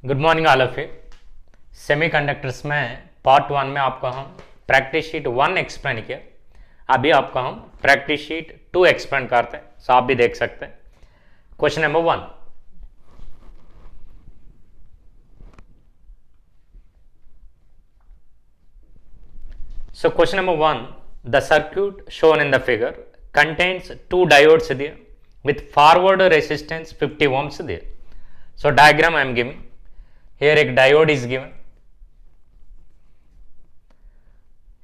Good morning all of you. Semiconductors में part 1 में आपको हम प्रैक्टिस शीट 1 एक्सप्लेन किया। अभी आपको हम प्रैक्टिस शीट 2 एक्सप्लेन करते हैं, सो आप भी देख सकते हैं। Question number 1। So question number 1, the circuit shown in the figure contains two diodes there with forward resistance 50 ohms there. So diagram I am giving. Here एक diode is given.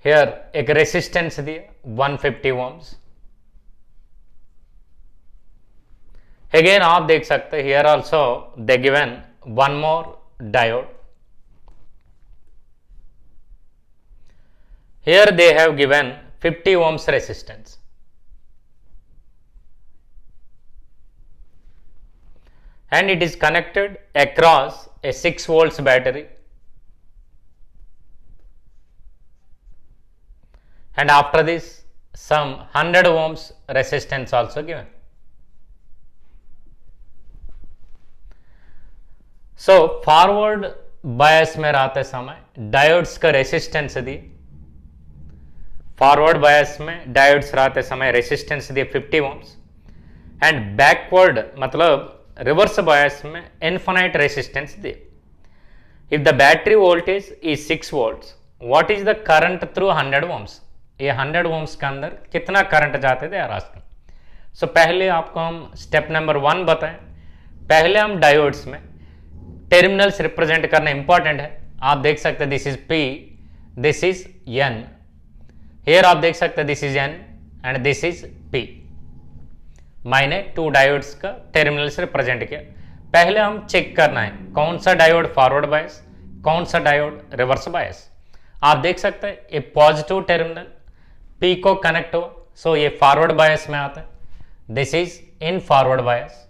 Here एक resistance दिया 150 ohms. Again आप देख सकते हैं here also they given one more diode. Here they have given 50 ohms resistance. And it is connected across a 6 volts battery. And after this, some 100 ohms resistance also given. So forward bias में रहते समय diodes का resistance दी, forward bias में diodes रहते समय resistance दिए 50 ohms and backward मतलब reverse bias में इन्फिनाइट रेसिस्टेंस दिए। If the battery voltage is 6 volts, what is the current through 100 ohms? ये 100 ohms के अंदर कितना करंट जाते थे आस्किंग। सो पहले आपको हम स्टेप नंबर 1 बताएं। पहले हम डायोड्स में टर्मिनल्स रिप्रेजेंट करना इंपॉर्टेंट है। आप देख सकते हैं this is P, this is N. Here आप देख सकते हैं this is N and this is P. मैंने टू डायोड्स का टर्मिनल्स रिप्रेजेंट किया। पहले हम चेक करना है कौन सा डायोड फॉरवर्ड बायस, कौन सा डायोड रिवर्स बायस। आप देख सकते हैं ये पॉजिटिव टर्मिनल पी को कनेक्ट हो, सो ये फॉरवर्ड बायस में आता है, this is in forward bias.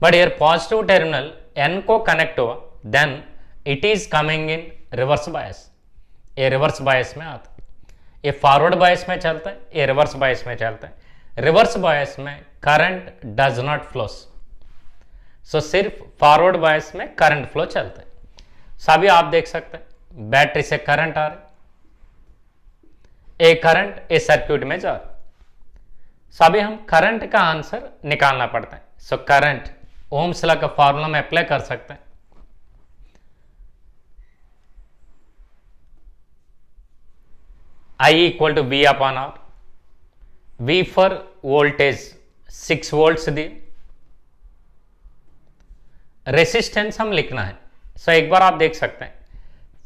But ये पॉजिटिव टर्मिनल एन को कनेक्ट हुआ, then it is coming in reverse bias, ये रिवर्स बायस में आता है। ये फॉरवर्ड बायस में चलता है, ये रिवर्स बायस में चलता है। रिवर्स बायस में करंट डज नॉट फ्लोस, सो सिर्फ फॉरवर्ड बायस में करंट फ्लो चलता है। सभी आप देख सकते हैं बैटरी से करंट आ रही, एक करंट इस सर्किट में जा रहा। सभी हम करंट का आंसर निकालना पड़ता है। सो करंट ओम्स लॉ का फॉर्मूला में अप्लाई कर सकते हैं। I equal to V upon R. V for voltage 6 volts दिए, रेसिस्टेंस हम लिखना है। सो एक बार आप देख सकते हैं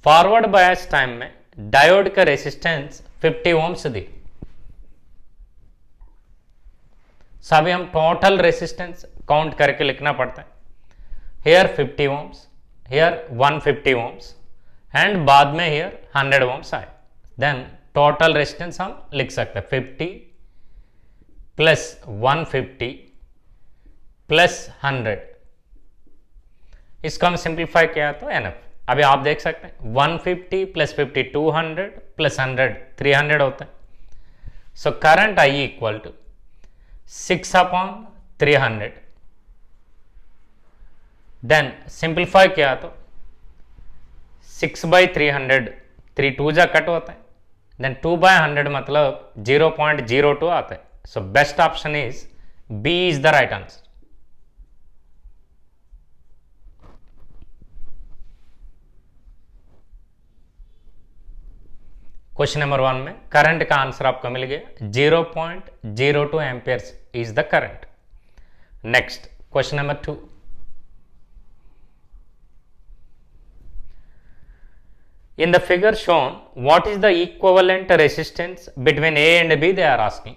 फॉरवर्ड बायस टाइम में डायोड का रेसिस्टेंस 50 ohms दी। सभी हम टोटल रेसिस्टेंस काउंट करके लिखना पड़ता है। Here 50 ohms, here 150 ohms and बाद में हेयर 100 ohms आए, देन टोटल रेजिस्टेंस हम लिख सकते हैं 50 प्लस 150 प्लस 100। इसको हम सिंप्लीफाई किया तो एनएफ। अभी आप देख सकते हैं 150 प्लस 50 200 प्लस 100 300 होता है। So current I equal to 6 upon 300, then simplify किया तो 6 बाई 300, 3 2 जा कट होता है, देन 2 बाय 100 मतलब 0.02 आता है। So best option is B is the right answer. Question number 1 में करंट का आंसर आपको मिल गया 0.02 amperes is the current. Next question number 2। In the figure shown, what is the equivalent resistance between A and B? They are asking.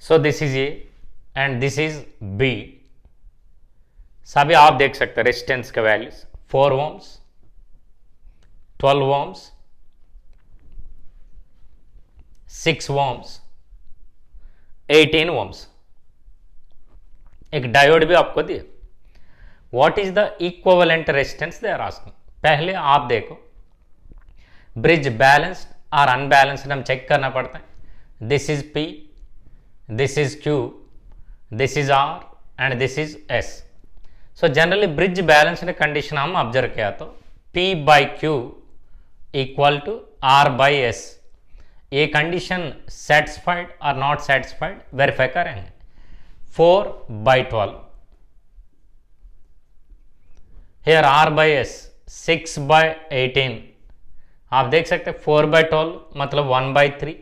So this is A and this is B. सभी आप देख सकते हैं resistance के values 4 ohms, 12 ohms, 6 ohms, 18 ohms. एक diode भी आपको दिए। What is the equivalent resistance they are asking. पहले आप देखो ब्रिज बैलेंस्ड और अनबैलेंस्ड हम चेक करना पड़ता है। This is P, this is Q, this is R and this is S। So generally bridge balanced condition हम ऑब्जर्व किया तो P by Q equal to R by S। ये condition satisfied और not satisfied verify करेंगे। 4 by 12, here R by S 6 by 18। आप देख सकते हैं 4 by 12 मतलब 1 by 3,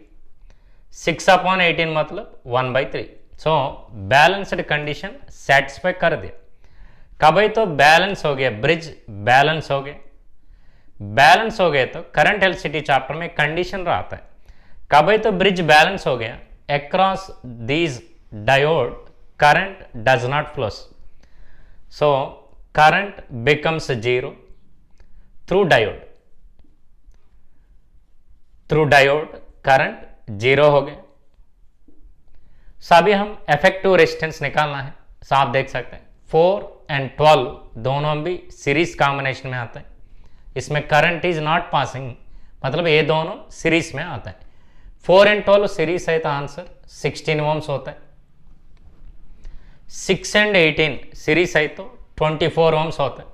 6 upon 18 मतलब 1 by 3। So balanced condition satisfy कर दिया। कब है तो बैलेंस हो गया, ब्रिज बैलेंस हो गया। बैलेंस हो गए तो करंट एलसीटी चैप्टर में कंडीशन रहता है। कब है तो ब्रिज बैलेंस हो गया, across these diode current does not flows, so current becomes 0 through diode current 0 हो गया। सभी हम इफेक्टिव रेजिस्टेंस निकालना है। सो आप देख सकते हैं 4 and 12 दोनों भी सीरीज कॉम्बिनेशन में आते हैं। इसमें करंट इज नॉट पासिंग, मतलब ये दोनों सीरीज में आता है। 4 and 12 सीरीज है तो आंसर 16 ओम्स होता है। 6 and 18 सीरीज है तो 24 ओम्स होता है।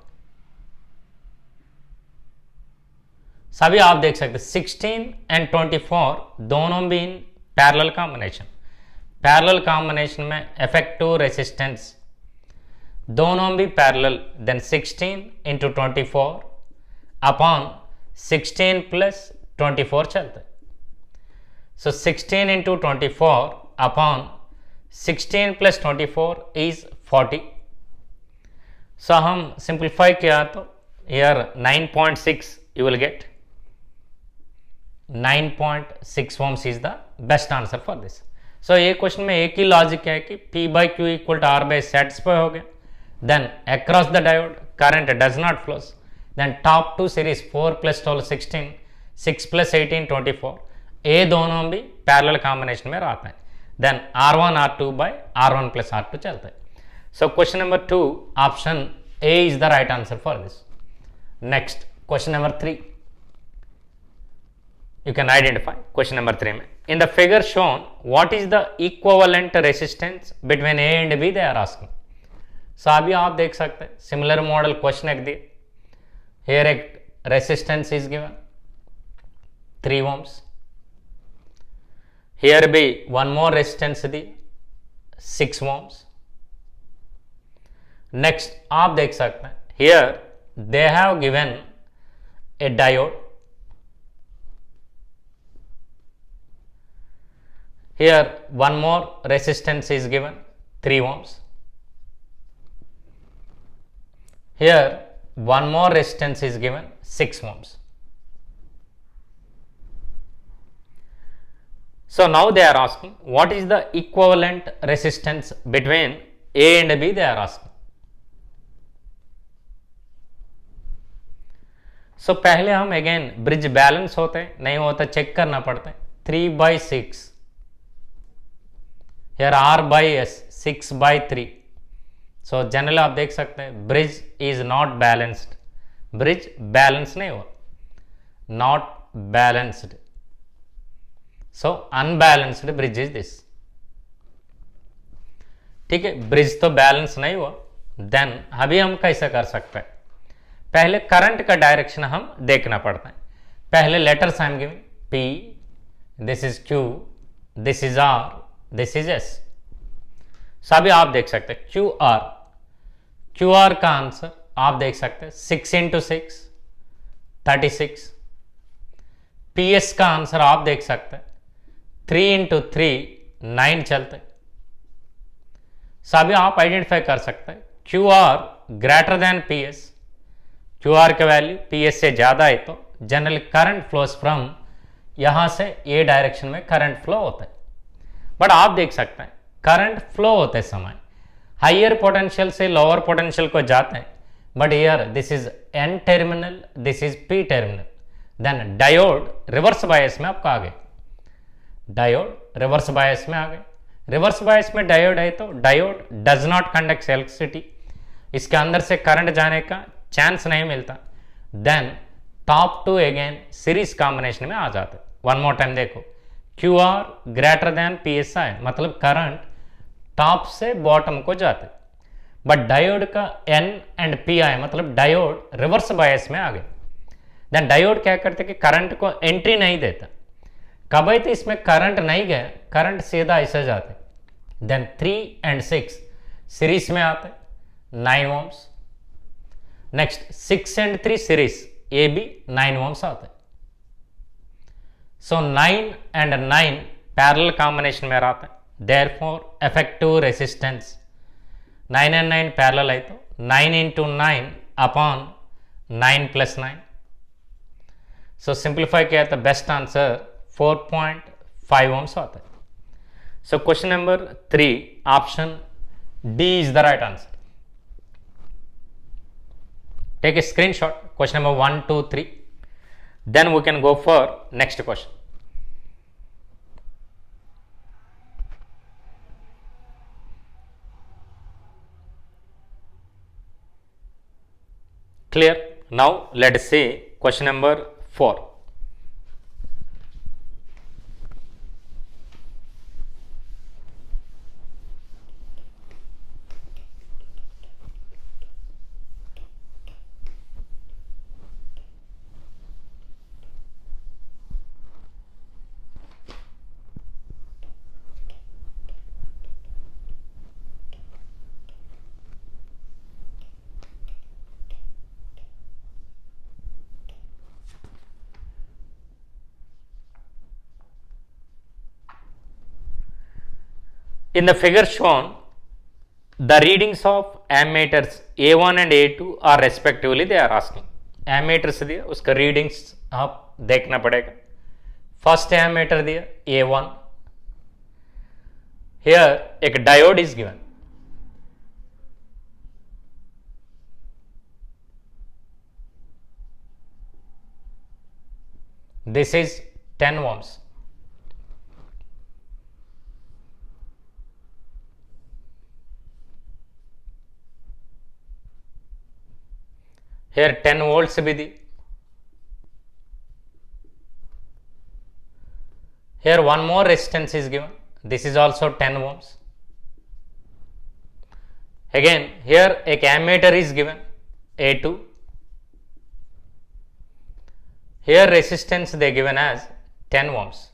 सभी आप देख सकते हैं 16 and 24 दोनों भी in parallel combination. Parallel combination में इफेक्टिव रेजिस्टेंस दोनों भी parallel, then 16 into 24 upon 16 plus 24 चलता है। So 16 into 24 upon 16 plus 24 is 40। So हम सिंप्लीफाई किया तो here 9.6 you will get 9.6 ohms is the best answer for this। सो ये क्वेश्चन में एक ही लॉजिक है कि P by Q equal to R by satisfy हो गया। Then across the diode current does not flows. Then top two series 4 plus 12 16, 6 plus 18 24, ये दोनों भी पैरेलल कॉम्बिनेशन में रहता है। Then R1 R2 by R1 plus R2 चलता है। So question number 2 option A is the right answer for this. Next question number 3 you can identify। Question number 3 में in the figure shown what is the equivalent resistance between A and B they are asking। सो अभी आप देख सकते हैं similar model question एक दिए। here एक resistance is given 3 ohms, here भी one more resistance दी 6 ohms। नेक्स्ट आप देख सकते हैं here they have given a diode, here one more resistance is given 3 ohms, here one more resistance is given 6 ohms। So now they are asking what is the equivalent resistance between A and B they are asking। So पहले हम again bridge balance होते हैं नहीं होता check करना पड़ता है। 3 by 6, here R by S 6 by 3। So generally आप देख सकते हैं bridge is not balanced, bridge balance नहीं हुआ, not balanced. So unbalanced bridge is this. ठीक है, ब्रिज तो बैलेंस नहीं हुआ। देन अभी हम कैसे कर सकते हैं, पहले करंट का डायरेक्शन हम देखना पड़ता है। पहले letters I am giving P, this is Q, this is R, this is S। सभी आप देख सकते हैं क्यू आर का आंसर आप देख सकते हैं 6 into 6 36। PS का आंसर आप देख सकते हैं 3 into 3 9 चलते। सभी आप आइडेंटिफाई कर सकते हैं Q R greater then PS। Q R का वैल्यू PS से ज्यादा है तो जनरली करंट फ्लोस फ्रॉम यहां से ये डायरेक्शन में करंट फ्लो होता है। बट आप देख सकते हैं करंट फ्लो होते समय हाइयर पोटेंशियल से लोअर पोटेंशियल को जाते हैं, but here this is N terminal, this is P terminal, then diode reverse bias में आपका आ गए, डायोड रिवर्स बायस में आ गए। रिवर्स बायस में डायोड है तो diode does not conduct electricity, इसके अंदर से करंट जाने का चांस नहीं मिलता। Then top two again series combination में आ जाते। वन मोर टाइम देखो, Q R greater than P S I, मतलब करंट टॉप से बॉटम को जाते, बट डायोड का एन एंड पी आई मतलब डायोड रिवर्स बायस में आ गए। देन डायोड क्या करते कि करंट को एंट्री नहीं देता, कब है तो इसमें करंट नहीं गया, करंट सीधा ऐसे जाते। देन 3 and 6 सीरीज में आते 9 ohms, नेक्स्ट 6 and 3 सीरीज, ये भी 9 ohms आते। सो 9 and 9 पैरेलल कॉम्बिनेशन में रहते हैं, therefore effective resistance 9 and 9 parallel है तो 9 into 9 upon 9 plus 9। So simplify किया तो बेस्ट आंसर 4.5 ohms आता है। So question number 3 option D is the right answer. Take a screenshot question number 1, 2, 3, then we can go for next question. Clear? Now let's see question number 4. In the figure shown, the readings of ammeters A1 and A2 are respectively they are asking. Ammeters दिया, उसका readings आप देखना पड़ेगा। First ammeter दिया A1, here एक diode is given, this is 10 ohms. Here 10 volts भी दी, here one more resistance is given, this is also 10 ohms. Again here एक ammeter is given A2, here resistance they given as 10 ohms.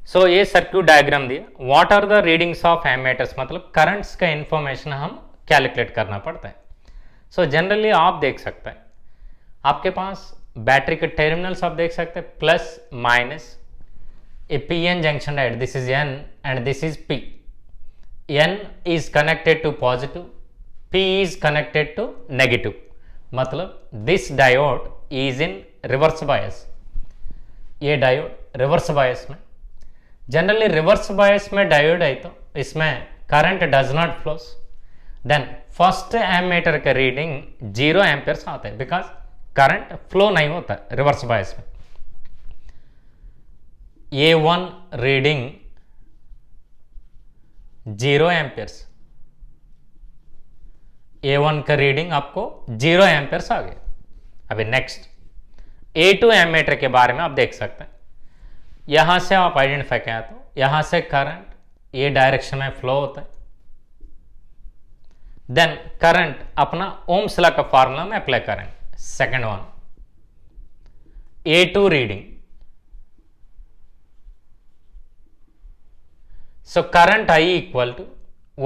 So ये circuit diagram दिया, what are the readings of ammeters, मतलब currents का information हम calculate करना पड़ता है। So generally आप देख सकते हैं, आपके पास बैटरी के टर्मिनल्स आप देख सकते हैं plus minus, a P N junction diode, this is N and this is P, N is connected to positive, P is connected to negative, मतलब this diode is in reverse bias, ये diode reverse bias में। Generally reverse bias में diode है तो इसमें current does not flows, then first ammeter का reading 0 amperes आता है, बिकॉज करंट फ्लो नहीं होता रिवर्स बायस में। A1 रीडिंग 0 एम्पियर्स, A1 का रीडिंग आपको 0 एम्पियर्स आ गया। अभी नेक्स्ट A2 एमीटर के बारे में आप देख सकते हैं, यहां से आप आइडेंटिफाई किया तो यहां से करंट ये डायरेक्शन में फ्लो होता है, देन करंट अपना ओम्स लॉ का फार्मूला में अप्लाई करेंगे। Second one A2 reading, so current I equal to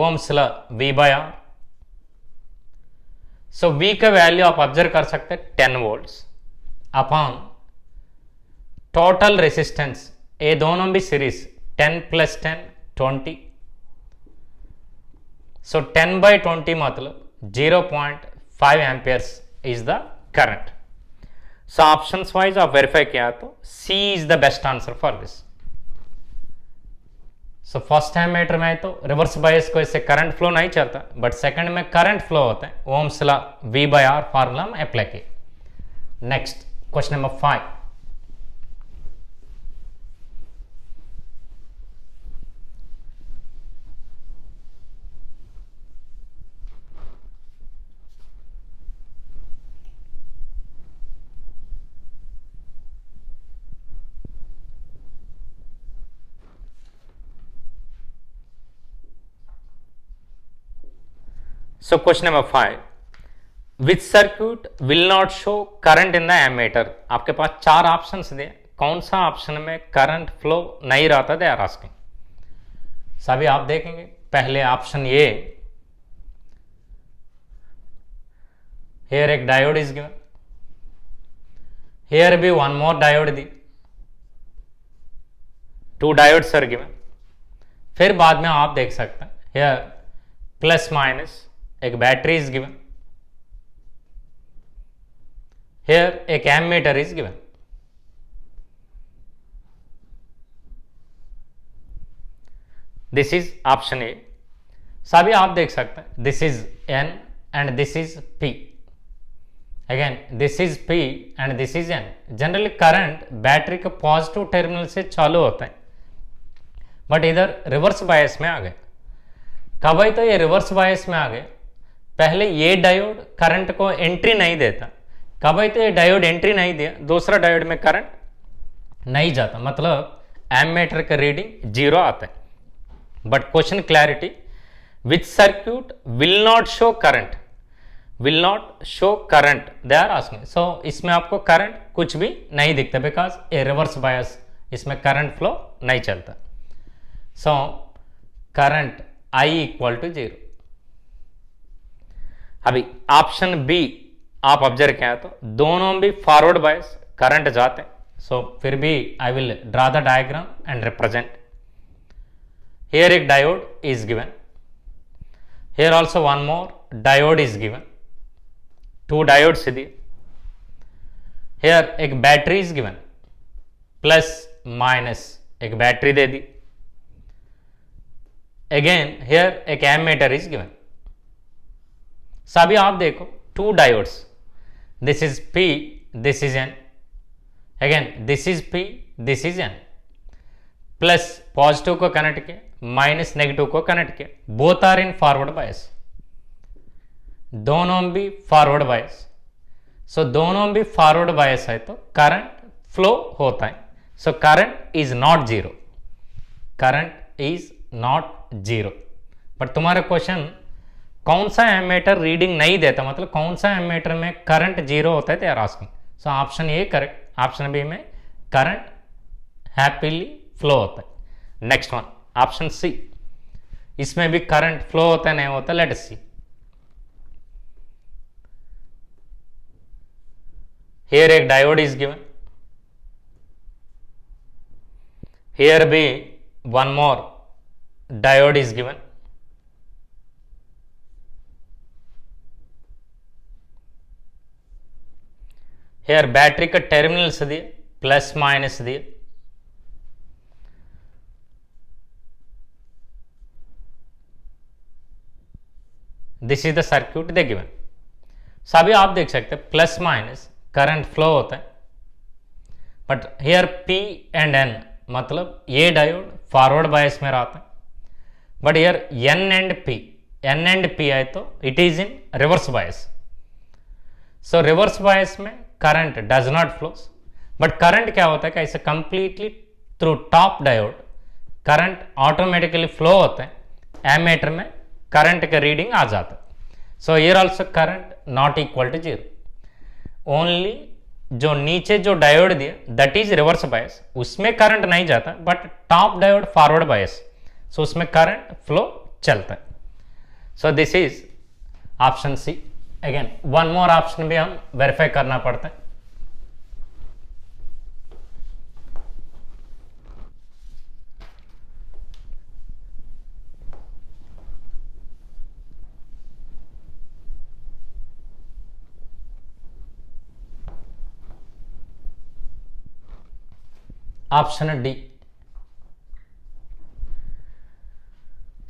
ohm's law V by R। So V का वैल्यू आप ऑब्जर्व कर सकते हैं 10 वोल्ट्स अपॉन टोटल रेसिस्टेंस, ये दोनों भी सीरीज 10 + 10 20, सो 10/20 मतलब 0.5 amperes is the current. So options wise आप वेरीफाई किया तो C is the best answer for this. So first ammeter में तो रिवर्स बायस को इससे करंट फ्लो नहीं चलता, बट सेकंड में करंट फ्लो होता है, ohms law V by R formula में अप्लाई किए। Next question number 5। So question number 5, which circuit will not show current in the ammeter? आपके पास चार ऑप्शंस दिए, कौन सा ऑप्शन में करंट फ्लो नहीं रहता दे आर आस्किंग। सभी आप देखेंगे, पहले ऑप्शन ए, हियर एक डायोड इज गिवन, हियर भी वन मोर डायोड दी, टू डायोड्स आर गिवन। फिर बाद में आप देख सकते हैं हियर प्लस माइनस एक बैटरी इज गिवन, हियर एक ammeter is given. This is option A. सभी आप देख सकते हैं, this is N and this is P, again this is P and this is N. Generally current battery के positive terminal से चालू होता है, बट इधर रिवर्स बायस में आ गए। कब आई तो ये रिवर्स बायस में आ गए, पहले ये डायोड करंट को एंट्री नहीं देता, कब आई तो ये डायोड एंट्री नहीं दिया, दूसरा डायोड में करंट नहीं जाता, मतलब एमीटर का रीडिंग जीरो आता है। But question clarity, which circuit will not show current, will not show current they are asking. So इसमें आपको करंट कुछ भी नहीं दिखता, बिकॉज ए रिवर्स बायस, इसमें करंट फ्लो नहीं चलता। So current I equal to 0। अभी ऑप्शन बी आप ऑब्जर्व किया तो दोनों भी फॉरवर्ड बायस करंट जाते हैं। सो फिर भी I will draw the diagram and represent. Here एक diode is given, here also one more diode is given, two diodes दिए, हियर एक battery is given, plus minus एक बैटरी दे दी, अगेन हियर एक एमीटर इज गिवन। सभी आप देखो two diodes, this is P, this is N, again this is P, this is N, plus positive को कनेक्ट किया, माइनस नेगेटिव को कनेक्ट किया, both are in forward bias, दोनों भी फॉरवर्ड बायस। सो दोनों भी फॉरवर्ड बायस है तो करंट फ्लो होता है। So current is not zero, current is not zero. But तुम्हारा क्वेश्चन कौन सा एमीटर रीडिंग नहीं देता, मतलब कौन सा एमीटर में करंट जीरो होता है, they are asking. So option A correct, option B में करंट हैप्पीली फ्लो होता है। नेक्स्ट वन ऑप्शन सी, इसमें भी करंट फ्लो होता है नहीं होता, लेट अस सी। हियर एक डायोड इज गिवन, हियर भी one more diode is given, here battery का टर्मिनल्स दिए, प्लस माइनस दिए, this is the circuit they given. सभी आप देख सकते हैं प्लस माइनस करंट फ्लो होता है, but here P and N, मतलब ये डायोड फॉरवर्ड बायस में रहता है, but here N and P, N and P है तो it is in reverse bias. So reverse bias में current does not flow, but current क्या होता है कि ऐसे completely through top diode current automatically flow होता है, एमीटर में करंट का रीडिंग आ जाता है। So here also current not equal to zero, only जो नीचे जो डायोड दिया दैट इज रिवर्स बायस, उसमें करंट नहीं जाता, but top diode forward bias, so उसमें करंट फ्लो चलता है। So this is option C. Again one more option भी हम वेरीफाई करना पड़ता है। Option D.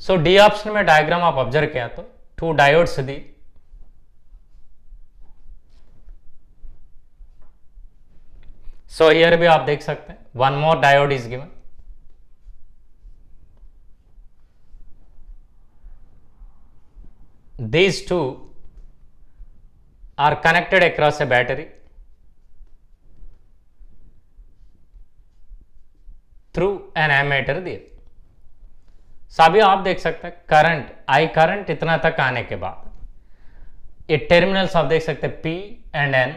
So D option में डायग्राम आप ऑब्जर्व किया तो 2 डायोड्स दी, सो हियर भी आप देख सकते हैं 1 more diode is given. These two are connected across a battery through an ammeter दिए। सभी आप देख सकते हैं करंट, आई करंट इतना तक आने के बाद ये टर्मिनल्स आप देख सकते हैं P and N,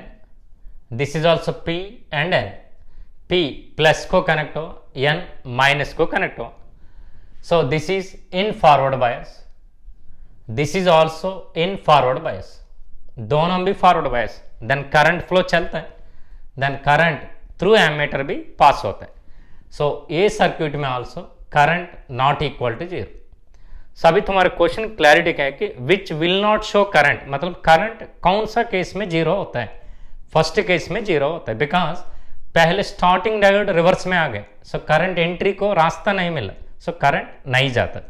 this is also P and N, P plus को कनेक्ट हो, N माइनस को कनेक्ट हो। So this is in forward bias, this is also in forward bias, दोनों भी forward bias, then current flow चलता है, then current through ammeter भी पास होता है। सो ये सर्क्यूट में also current not equal to 0। सभी तुम्हारे क्वेश्चन क्लैरिटी क्या है कि which will not show current, मतलब करंट कौन सा केस में 0 होता है, फर्स्ट केस में 0 होता है, बिकॉज पहले स्टार्टिंग डायोड रिवर्स में आ गए, सो करंट एंट्री को रास्ता नहीं मिला, सो करंट नहीं जाता।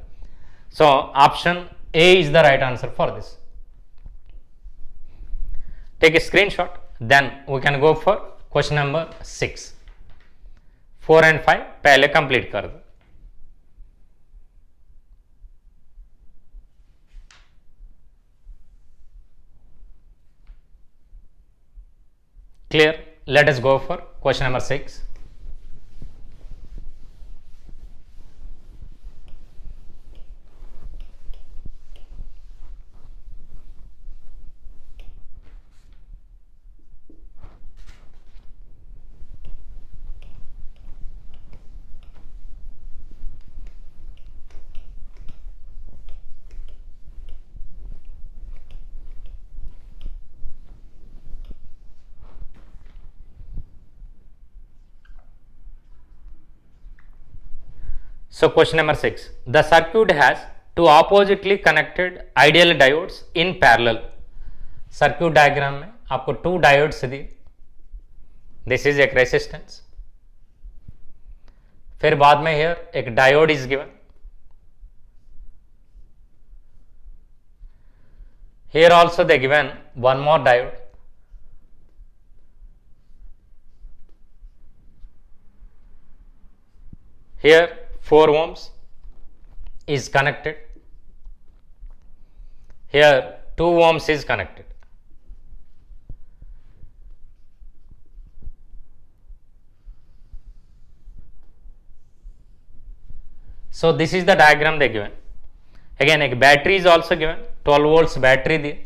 So option A is the right answer for this. Take a screenshot, then we can go for question number 6. 4 and 5 पहले कंप्लीट कर दो। Clear? Let us go for question number 6. So question number 6, the circuit has two oppositely connected ideal diodes in parallel. Circuit diagram में आपको 2 diodes the, this is एक resistance, फिर बाद में here एक diode is given, here also they given 1 more diode, here 4 ohms is connected, here 2 ohms is connected. So this is the diagram they given. Again एक battery is also given, 12 volts battery दी,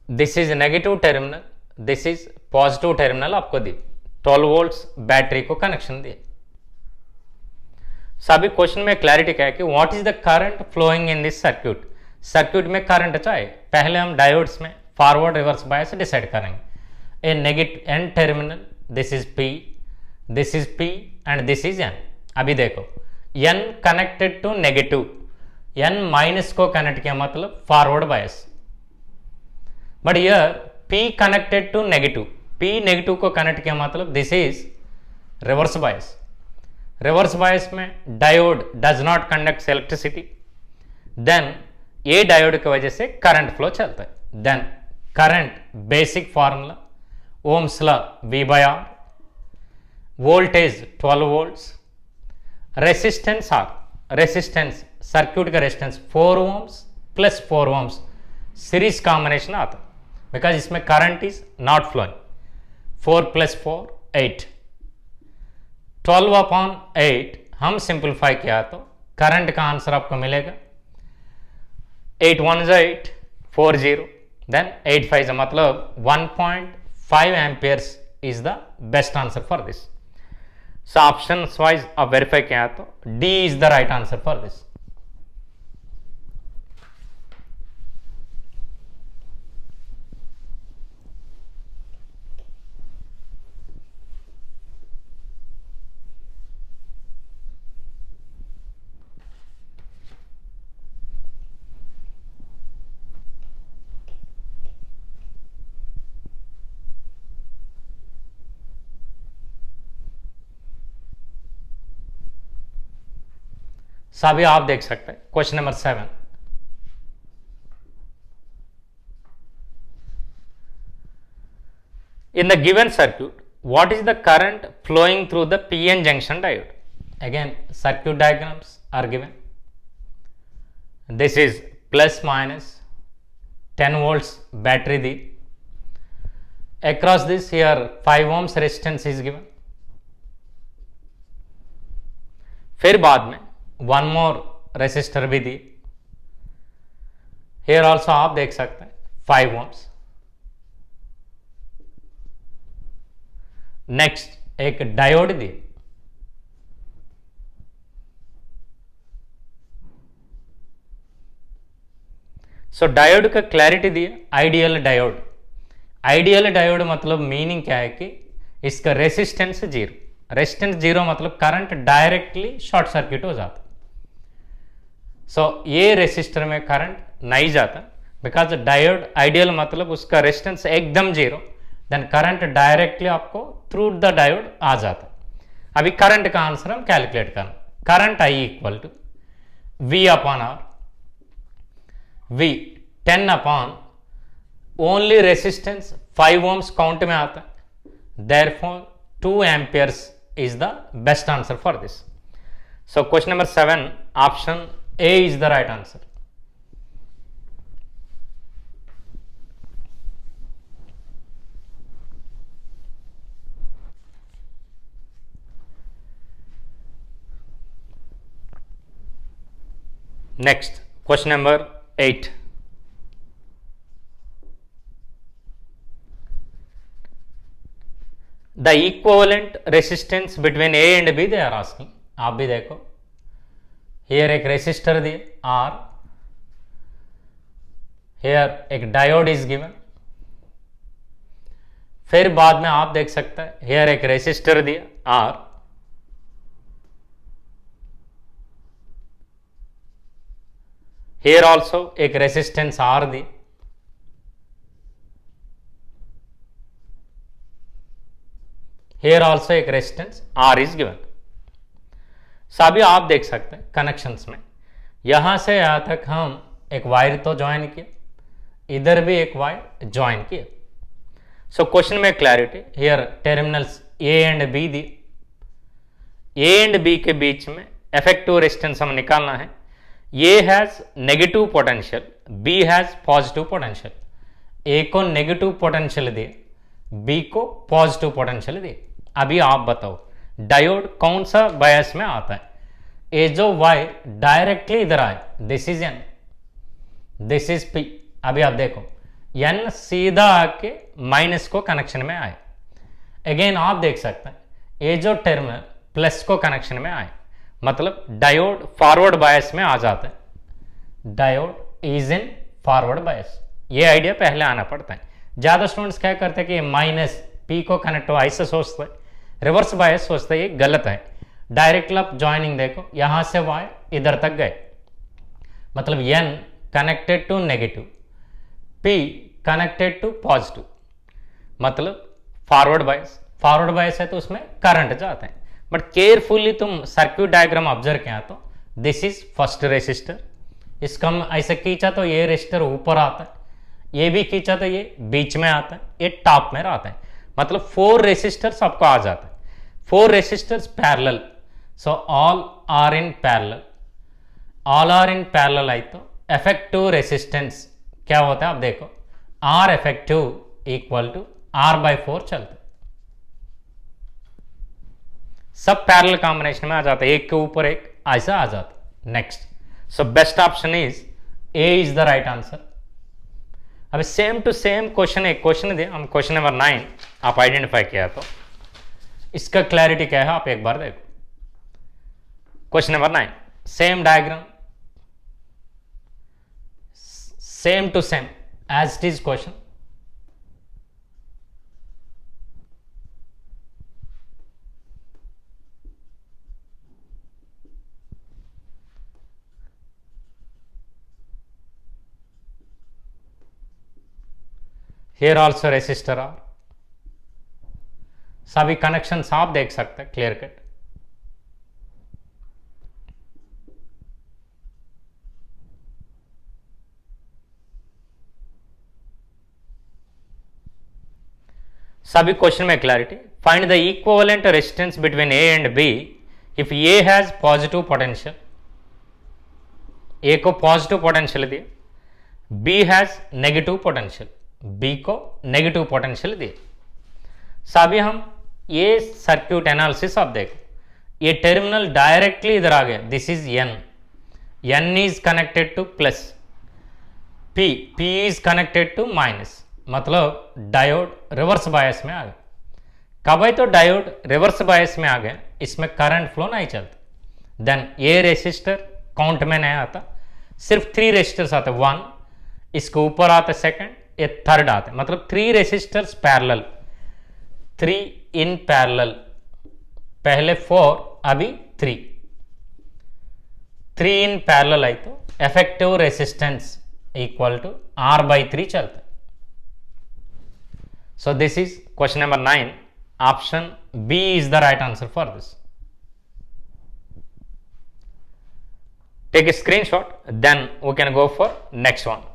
this is negative terminal, this is positive terminal आपको दी, 12 volts battery को connection दिए। सभी question में clarity क्या है कि what is the current flowing in this circuit, circuit में करंट चाहिए, पहले हम डायोड्स में फॉरवर्ड रिवर्स बायस डिसाइड करेंगे। A negative N terminal, this is P, this is P and this is N। अभी देखो N connected to negative, N minus को connect किया मतलब forward bias, but here P connected to negative, P negative को connect किया मतलब this is reverse bias, reverse bias में diode does not conduct electricity, then ये डायोड की वजह से करंट फ्लो चलता है, then current basic formula ohms law V/R, voltage 12 volts, resistance R, resistance circuit का resistance 4 ohms plus 4 ohms series combination आता है, बिकॉज इसमें करंट इज नॉट फ्लोइंग, 4 + 4 8, 12/8 हम सिंप्लीफाई किया तो करंट का आंसर आपको मिलेगा 8 1 8 40, देन 8 5 मतलब 1.5 amperes is the best answer for this. So option wise आप वेरीफाई किया तो D is the right answer for this. सभी आप देख सकते हैं question number 7। In the given circuit, what is the current flowing through the PN junction diode? Again, circuit diagrams are given. This is plus minus 10 volts battery the. Across this here 5 ohms resistance is given. फिर बाद में one more resistor भी दी. Here also आप देख सकते हैं 5 ohms. Next एक diode दी. सो diode का clarity the ideal diode. Ideal diode मतलब मीनिंग क्या है कि इसका रेसिस्टेंस जीरो. रेसिस्टेंस जीरो मतलब करंट डायरेक्टली शॉर्ट सर्किट हो जाता. सो ये रेसिस्टर में करंट नहीं जाता बिकॉज डायोड आइडियल मतलब उसका रेसिस्टेंस एकदम जीरो. देन करंट डायरेक्टली आपको थ्रू द डायोड आ जाता है. अभी करंट का आंसर हम कैलकुलेट करना. Current I equal to V upon R. V 10 upon only resistance 5 ohms count में आता है. Therefore 2 amperes is the best answer for this. So question number 7 option A is the right answer. Next, question number 8. The equivalent resistance between A and B they are asking. आप भी देखो here एक resistor दिए R, here एक diode is given. फिर बाद में आप देख सकते हैं here एक resistor दिया R, here also एक resistance R the. here also एक रेसिस्टेंस R इज गिवन. सभी आप देख सकते हैं कनेक्शंस में यहां से यहां तक हम एक वायर तो ज्वाइन किया, इधर भी एक वायर ज्वाइन किया. सो क्वेश्चन में clarity here terminals A and B the. A and B के बीच में इफेक्टिव रेजिस्टेंस हम निकालना है. A has negative potential, B has positive potential. A को नेगेटिव पोटेंशियल दिए, B को पॉजिटिव पोटेंशियल दिए. अभी आप बताओ डायोड कौन सा बायस में आता है. ये जो वायर डायरेक्टली इधर आए this is N, this is P. अभी आप देखो N सीधा आके माइनस को कनेक्शन में आए. अगेन आप देख सकते हैं ये जो टर्मिनल प्लस को कनेक्शन में आए मतलब डायोड फॉरवर्ड बायस में आ जाता है. डायोड इज इन फॉरवर्ड बायस. ये आइडिया पहले आना पड़ता है. ज्यादा स्टूडेंट्स क्या करते हैं कि माइनस पी को कनेक्ट हो ऐसे सोचते हैं, रिवर्स बायस सोचते हैं, ये गलत है. डायरेक्टली आप ज्वाइनिंग देखो यहां से वायर इधर तक गए मतलब N connected to negative, P connected to positive मतलब फॉरवर्ड बायस. फॉरवर्ड बायस है तो उसमें करंट जाता है. बट केयरफुली तुम सर्क्यूट डायग्राम ऑब्जर्व किया तो दिस इज फर्स्ट रेसिस्टर. इसका हम ऐसे खींचा तो ये रेसिस्टर ऊपर आता है, ये भी खींचा तो ये बीच में आता है, ये टॉप में आता है. मतलब 4 रेसिस्टर्स आपको आ जाता है. 4 resistors parallel. So all are in parallel. All are in parallel आई तो इफेक्टिव रेसिस्टेंस क्या होता है आप देखो R effective equal to R/4 चलता है. सब पैरेलल कॉम्बिनेशन में आ जाता है, एक के ऊपर एक ऐसा आ जाता है. Next, so best option is A is the right answer. अब सेम टू सेम क्वेश्चन एक क्वेश्चन दे हम क्वेश्चन नंबर 9 आप आइडेंटिफाई किया तो इसका क्लैरिटी क्या है आप एक बार देखो. Question number 9 same diagram, same to same as it is question. Here also resistor R. सभी कनेक्शंस आप देख सकते हैं क्लियर कट. सभी क्वेश्चन में clarity, find the equivalent resistance between A and B if A has positive potential, A को positive potential दिए, B has negative potential, B को नेगेटिव पोटेंशियल दिए। सभी हम ये सर्क्यूट एनालिसिस आप देखो, ये टर्मिनल डायरेक्टली इधर आ गया, this is N, N is connected to plus, P, P is connected to minus, मतलब डायोड रिवर्स बायस में आ गया। कब है तो डायोड रिवर्स बायस में आ गया, इसमें करंट फ्लो नहीं चलता, देन ये रेसिस्टर काउंट में नहीं आता, सिर्फ 3 रेसिस्टर्स आते, 1 इसके ऊपर आते, सेकंड ये थर्ड आते, मतलब 3 रेसिस्टर्स पैरेलल, 3 इन पैरेलल, पहले 4 अभी 3, 3 इन पैरेलल है तो effective resistance equal to R/3 चलता है। So this is question number 9. Option B is the right answer for this. Take a screenshot, then we can go for next one.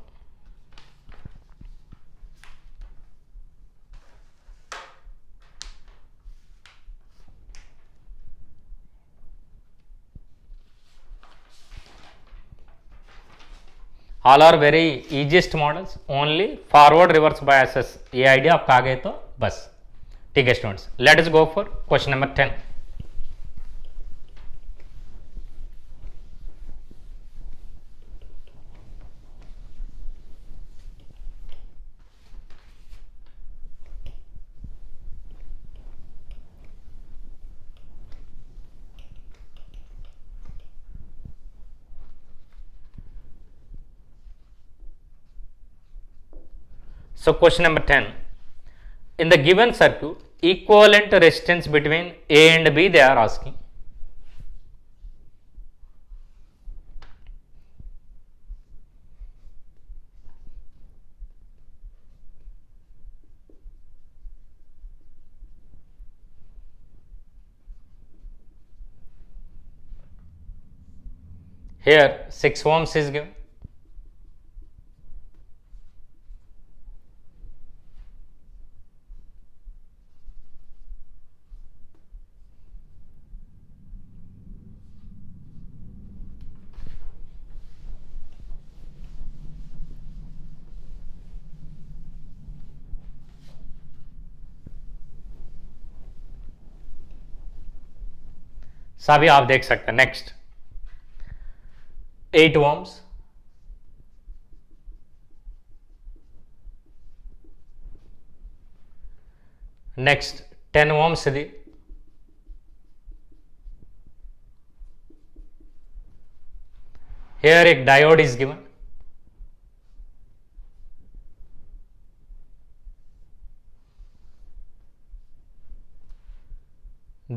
All are very easiest models, only forward reverse biases, ये idea आपका आ गए तो बस ठीक है students. Let us go for question number 10। So question number 10, in the given circuit, equivalent resistance between A and B they are asking. Here 6 ohms is given. सभी आप देख सकते हैं। Next 8 ohms, next 10 ohms the, here एक diode is given,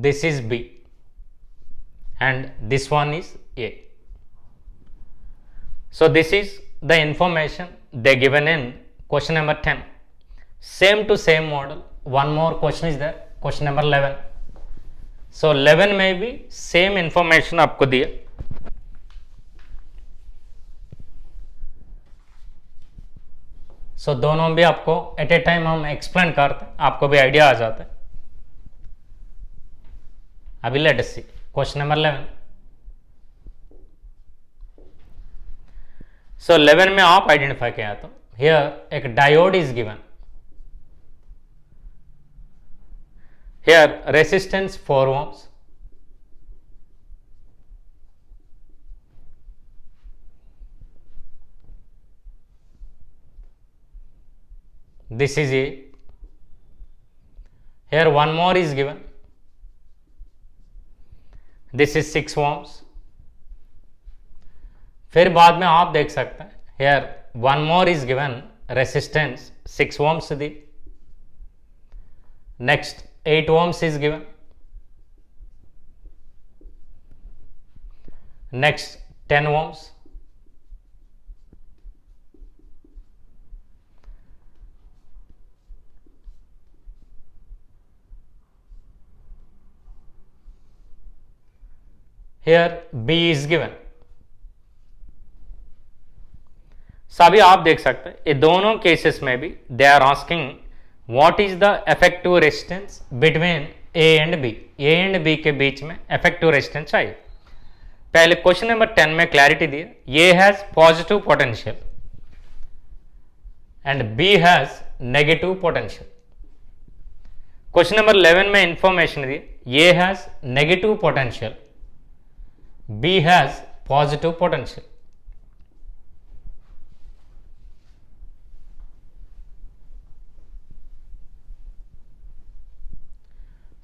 this is B and this one is A. So this is the information they given in question number 10. Same to same model. One more question is there, question number 11. So 11 में भी same information आपको दिया। So दोनों भी आपको eight ए time हम explain करते हैं, आपको भी आइडिया आ जाता है। अभी लेट अस सी क्वेश्चन नंबर 11। सो 11 में आप आइडेंटिफाई किया तो हियर एक diode is given, here resistance 4 ohms, this is A, here one more is given, this is 6 ohms। फिर बाद में आप देख सकते हैं here one more is given, resistance 6 ohms the, next 8 ohms is given, next 10 ohms, here B is given। सभी आप देख सकते हैं ये दोनों केसेस में भी they are asking what is the effective resistance between A and B, A and B के बीच में इफेक्टिव रेजिस्टेंस चाहिए। पहले क्वेश्चन नंबर 10 में क्लैरिटी दी, A has positive potential and B has negative potential. Question number 11 में information दी, A has negative potential, B has positive potential.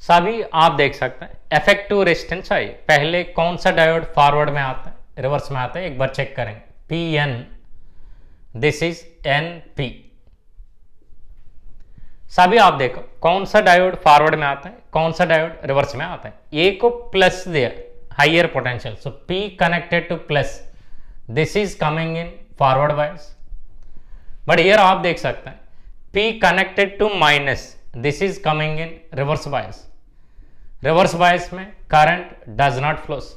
सभी आप देख सकते हैं इफेक्टिव रेजिस्टेंस चाहिए। पहले कौन सा डायोड फॉरवर्ड में आता है, रिवर्स में आता है, एक बार चेक करेंगे। P N, this is N P. सभी आप देखो कौन सा डायोड फॉरवर्ड में आता है, कौन सा डायोड रिवर्स में आता है। ए को प्लस दिया, higher potential, so P connected to plus, this is coming in forward bias. But here आप देख सकते हैं P connected to minus, this is coming in reverse bias. Reverse bias में current does not flows,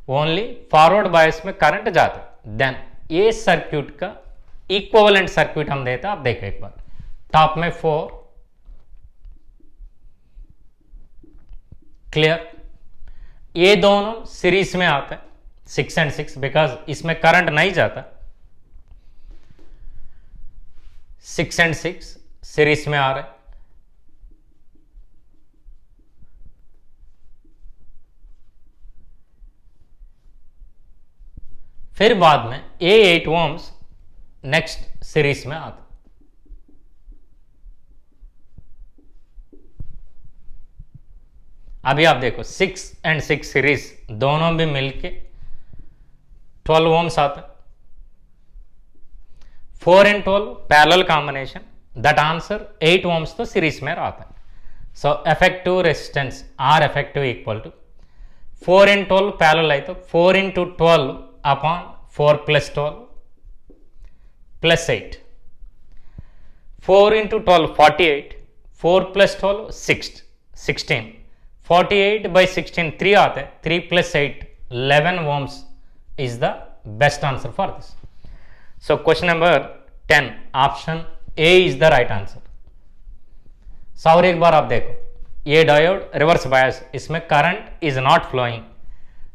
only forward bias में current जाता है। Then ये circuit का इक्विवेलेंट सर्क्यूट हम देते हैं, आप देखो एक बार। टॉप में 4, क्लियर। ये दोनों सीरीज में आते हैं 6 एंड 6, बिकॉज इसमें करंट नहीं जाता। 6 एंड 6 सीरीज में आ रहे। फिर बाद में A8 ओम्स नेक्स्ट सीरीज में आता। अभी आप देखो 6 एंड 6 सीरीज दोनों भी मिलके 12 ओम्स आता। 4 and 12 parallel combination, that answer 8 ohms तो सीरीज में आता है। So effective resistance R effective equal to 4 and 12 parallel है तो 4 into 12 upon 4 plus 12 plus 8, 4 into 12 48, 4 plus 12 16, 48 by 16 3 आते हैं, 3 plus 8 11 ohms is the best answer for this. So question number 10 option A is the right answer. और एक बार आप देखो ये diode reverse bias, इसमें current is not flowing.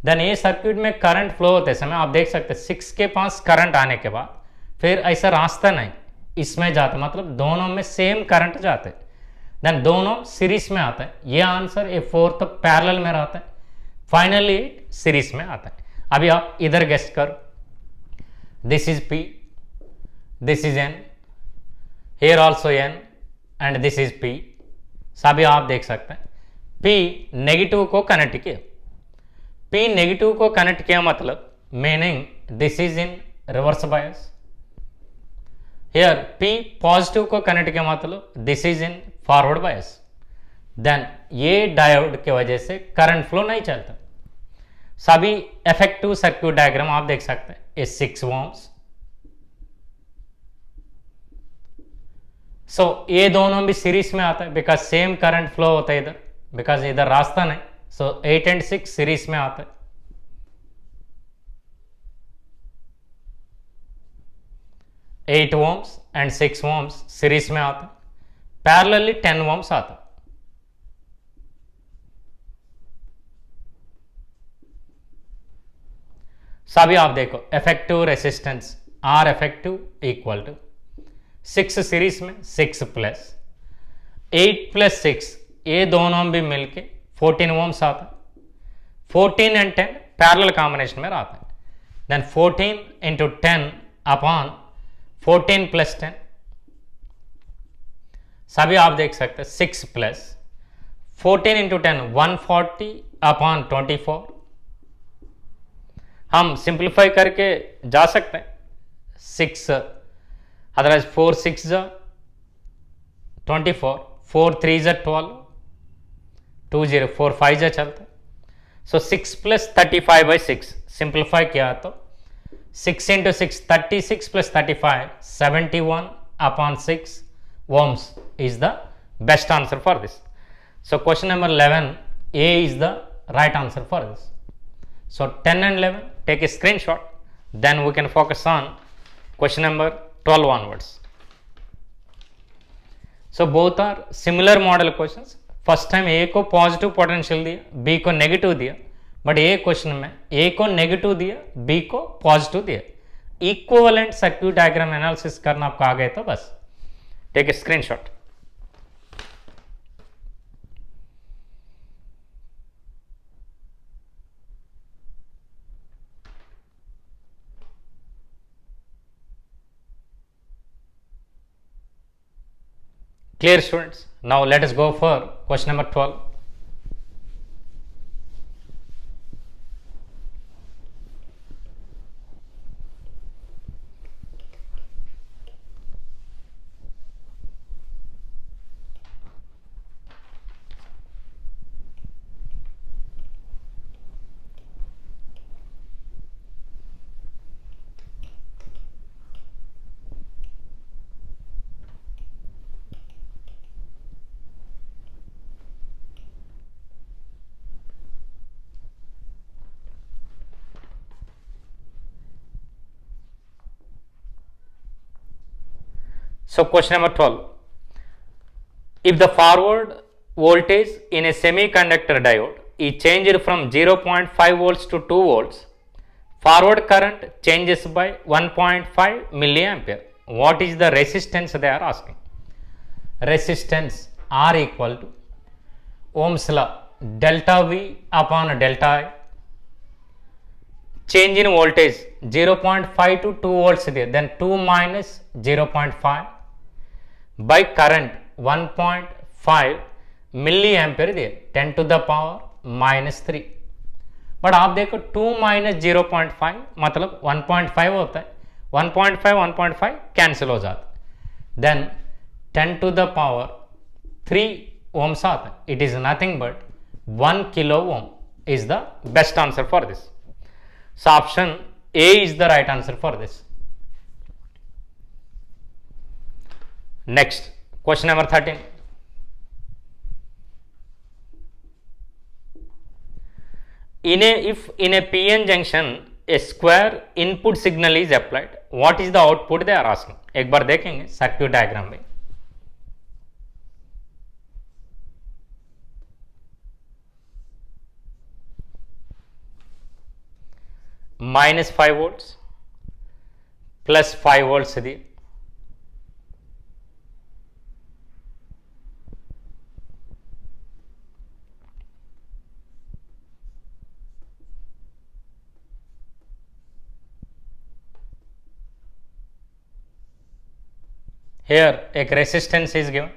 Then ये circuit में करंट फ्लो होते समय आप देख सकते हैं 6 के पास करंट आने के बाद फिर ऐसा रास्ता नहीं इसमें जाता, मतलब दोनों में सेम करंट जाते, देन दोनों सीरीज में आता है। ये आंसर ए 4 तो पैरेलल में रहता है, फाइनली सीरीज में आता है। अभी आप इधर गेस्ट करो, this is P, this is N, here also N and this is P. सभी आप देख सकते हैं पी नेगेटिव को कनेक्ट किया, पी नेगेटिव को कनेक्ट किया मतलब meaning this is in reverse bias. Here P positive को कनेक्ट किया मतलब this is in forward bias. Then ये डायोड की वजह से करंट फ्लो नहीं चलता। सभी इफेक्टिव सर्क्यूट डायग्राम आप देख सकते हैं, ये 6 ohms। सो ये दोनों भी सीरीज में आता है बिकॉज सेम करंट फ्लो होता है इधर, बिकॉज इधर रास्ता नहीं। सो 8 and 6 सीरीज में आता है। 8 ohms and 6 ohms सीरीज में आता है, पैरेलली 10 ohms आता है। सभी आप देखो effective resistance R effective equal to 6 series में 6 प्लस 8 plus 6, ये दोनों भी मिलके 14 ohms आता है। 14 and 10 पैरेलल कॉम्बिनेशन में आता है। देन 14 into 10 अपॉन 14 plus 10, सभी आप देख सकते हैं 6 plus 14 into 10 140 अपॉन 24। हम सिंप्लीफाई करके जा सकते हैं 6 अदरवाइज 4 6 जा 24, 4 3 जा 12, 2 0 4 5 जा चलता है। सो 6 plus 35 by 6 सिंप्लीफाई किया तो 6 into 6 36 plus 35 71 upon 6 ohms is the best answer for this. So question number 11 A is the right answer for this. So 10 and 11 take a screenshot, then we can focus on question number 12 onwards. So both are similar model questions. First time A को positive potential दिया, B को negative दिया, but a question में A को negative दिया, B को positive दिया। Equivalent circuit diagram analysis करना आपको आ गए तो बस take a screenshot. Clear students? Now let us go for question number 12. So question number 12. If the forward voltage in a semiconductor diode is changed from 0.5 volts to 2 volts, forward current changes by 1.5 milliampere. What is the resistance they are asking? Resistance R equal to Ohm's law, delta V upon delta I. Change in voltage 0.5 to 2 volts there, then 2 minus 0.5 by current 1.5 milli ampere दिए 10 to the power -3। But आप देखो 2 minus 0.5 मतलब 1.5 होता है, 1.5 cancel हो जाता है, then 10 to the power 3 ohms आता है। It is nothing but 1 kilo ohm is the best answer for this. So option A is the right answer for this. Next, question number 13. If in a PN junction a square input signal is applied, what is the output they are asking? एक बार देखेंगे circuit diagram में। -5 volts plus 5 volts दिए, here एक resistance is given,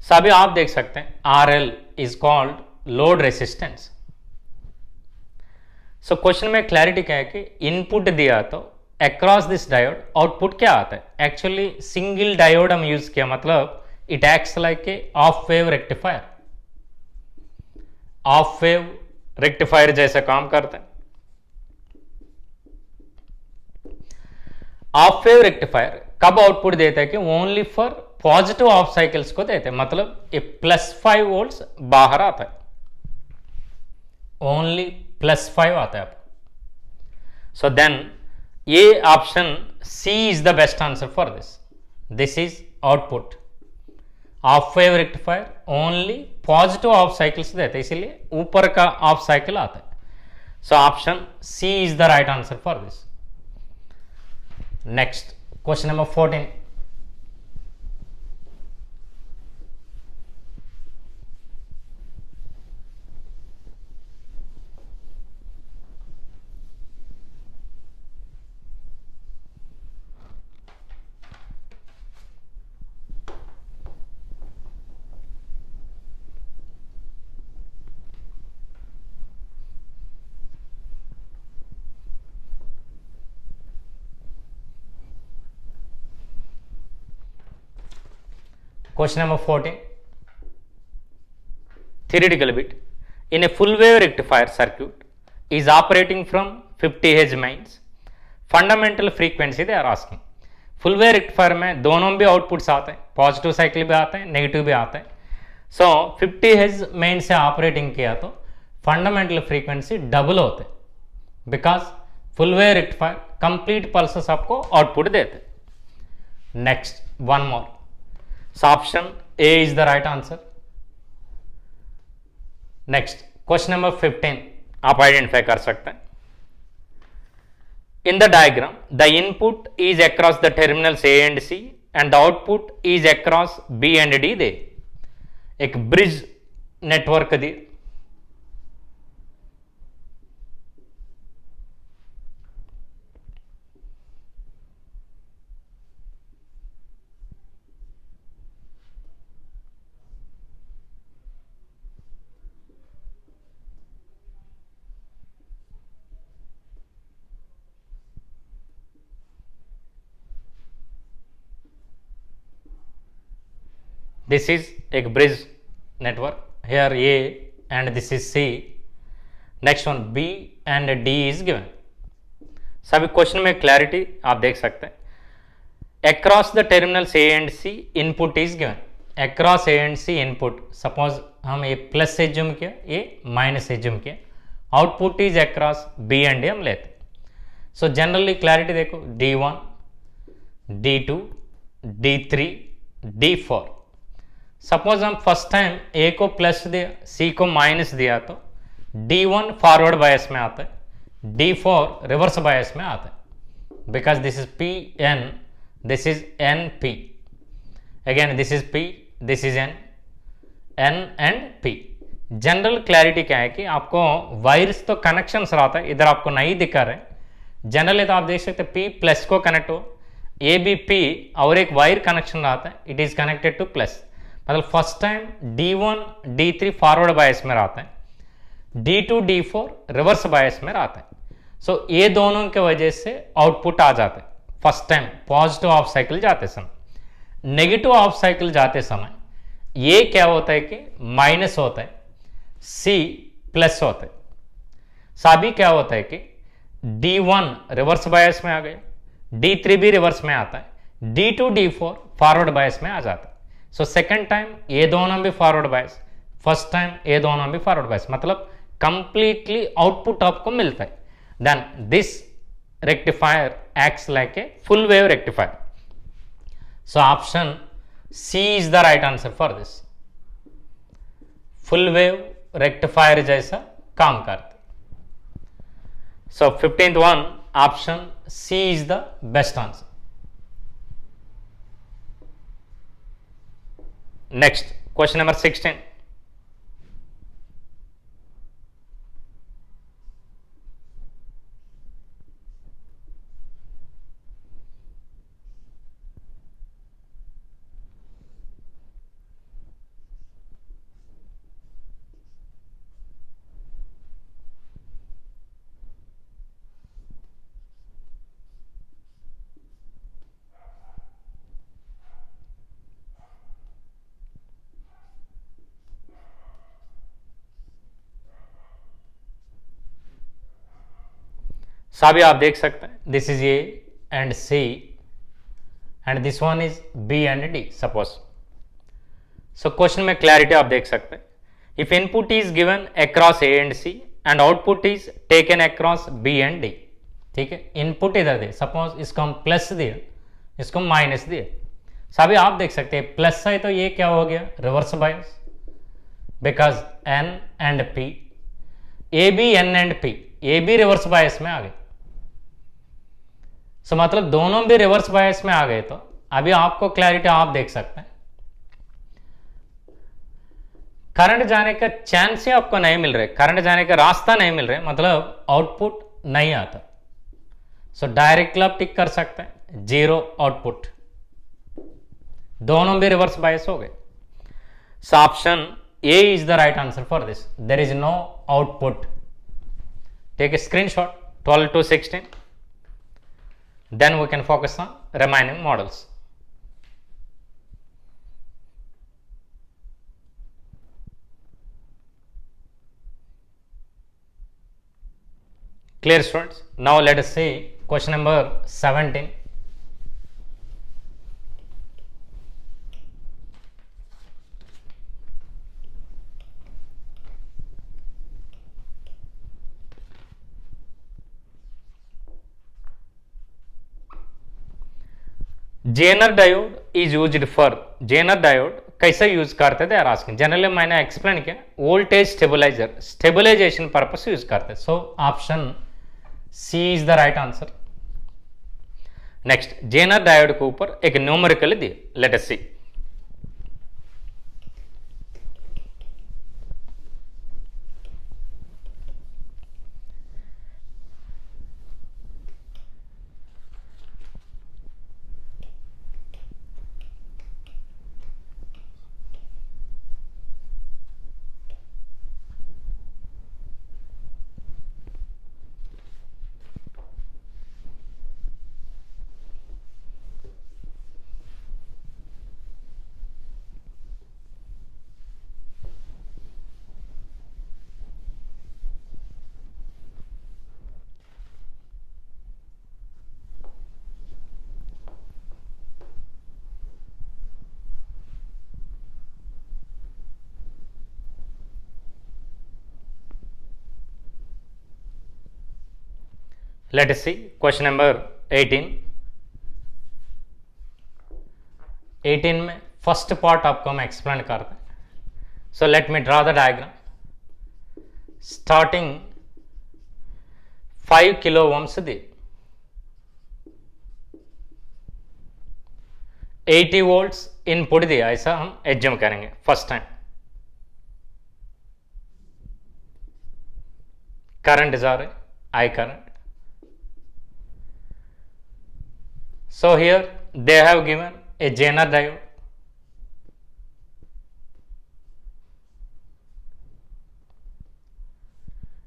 सभी आप देख सकते हैं RL is called load resistance. So question में क्लैरिटी क्या है कि इनपुट दिया तो अक्रॉस दिस डायोड आउटपुट क्या आता है। एक्चुअली सिंगल डायोड हम यूज किया, मतलब it acts like A of wave rectifier, of wave rectifier जैसा काम करता है। ऑफ वेव रेक्टिफायर कब आउटपुट देता है कि only for positive half cycles को देते हैं, मतलब ये +5 वोल्ट्स बाहर आता है, ओनली +5 आता है आपको। सो देन ये option C is the best answer for this. This is output half wave rectifier, only positive half cycles देते हैं, इसीलिए ऊपर का ऑफ साइकिल आता है। So option C is the right answer for this. Next, question number 14. Question number 14. Theoretical bit. In a full wave rectifier circuit is operating from 50 Hz mains. Fundamental frequency they are asking. Full wave rectifier में दोनों भी outputs आते हैं, positive cycle भी आता है, negative भी आता है। सो 50 Hz मेन से ऑपरेटिंग किया तो फंडामेंटल फ्रीक्वेंसी डबल होते हैं, because full wave rectifier complete pulses आपको आउटपुट देते। Next one more, so option A is the right answer. Next question number 15 आप आइडेंटिफाई कर सकते हैं। In the diagram the input is across the terminals A and C and the output is across B and D दे। एक bridge network the, this is a bridge network, here A and this is C, next one B and D is given। सभी question में clarity आप देख सकते हैं। Across the terminals A and C input is given, across A and C input, suppose हम ये plus से zoom किया, ये माइनस से जूम किया, output is across B and D हम लेते। सो जनरली क्लैरिटी देखो, D1 D2 D3 D4। Suppose हम फर्स्ट टाइम ए को प्लस दिया, सी को माइनस दिया, तो D1 फॉरवर्ड बायस में आता है, D4 रिवर्स बायस में आता है, because this is P N, this is N P, again this is P, this is N, N and P. General clarity क्या है कि आपको वायर्स तो कनेक्शन रहता है, इधर आपको नहीं दिखा रहे। जनरली तो आप देख सकते पी प्लस को कनेक्ट हो, ए बी पी और एक वायर कनेक्शन रहता है, it is connected to plus. मतलब first time D1 D3 forward bias में रहता है, D2 D4 रिवर्स बायस में रहता है। सो ये दोनों के वजह से आउटपुट आ जाते हैं। First time positive of cycle जाते समय, नेगेटिव ऑफ साइकिल जाते समय ये क्या होता है कि माइनस होता है, C प्लस होता है। साबी क्या होता है कि D1 रिवर्स बायस में आ गया, D3 भी रिवर्स में आता है, D2 D4 फॉरवर्ड बायस में आ जाता है। सो सेकेंड टाइम ये दोनों भी फॉरवर्ड बायस, फर्स्ट टाइम ये दोनों भी फॉरवर्ड बायस, मतलब कंप्लीटली आउटपुट आपको मिलता है। Then this rectifier acts like a full wave rectifier. So option C is the right answer for this, full wave rectifier जैसा काम करते। So 15th one, option C is the best answer. Next, question number 16. सभी आप देख सकते हैं, this is A and C and this one is B and D suppose. So question में clarity आप देख सकते हैं। If input is given across A and C and output is taken across B and D, ठीक है, input इधर दे, suppose इसको हम प्लस दिए, इसको माइनस दिए। सभी आप देख सकते हैं प्लस है तो ये क्या हो गया, reverse bias, because N and P, A B N and P, A B reverse bias में आ गए। सो मतलब दोनों भी रिवर्स बायस में आ गए, तो अभी आपको क्लैरिटी आप देख सकते हैं। करंट जाने का चांस ही आपको नहीं मिल रहे, करंट जाने का रास्ता नहीं मिल रहे, मतलब आउटपुट नहीं आता। सो डायरेक्टली आप टिक कर सकते हैं, जीरो आउटपुट, दोनों भी रिवर्स बायस हो गए। So option A is the right answer for this, there is no output. Take a screenshot 12 to 16, then we can focus on remaining models। Clear students? Now let us see question number 17। Zener diode is used for, Zener diode कैसे use करते थे asking, generally मैंने explain किया voltage stabiliser, stabilisation purpose use करते, so option C is the right answer. Next, Zener diode के ऊपर एक numerical दिए, let us see. Let us see question number 18। 18 में फर्स्ट पार्ट आपको हम एक्सप्लेन करते हैं। So let me draw the diagram. Starting 5 kilo ohms दी, 80 वोल्ट्स इनपुट दिया, ऐसा हम एज्यूम करेंगे फर्स्ट टाइम। करंट जा रहे, I current. So here they have given a Zener diode,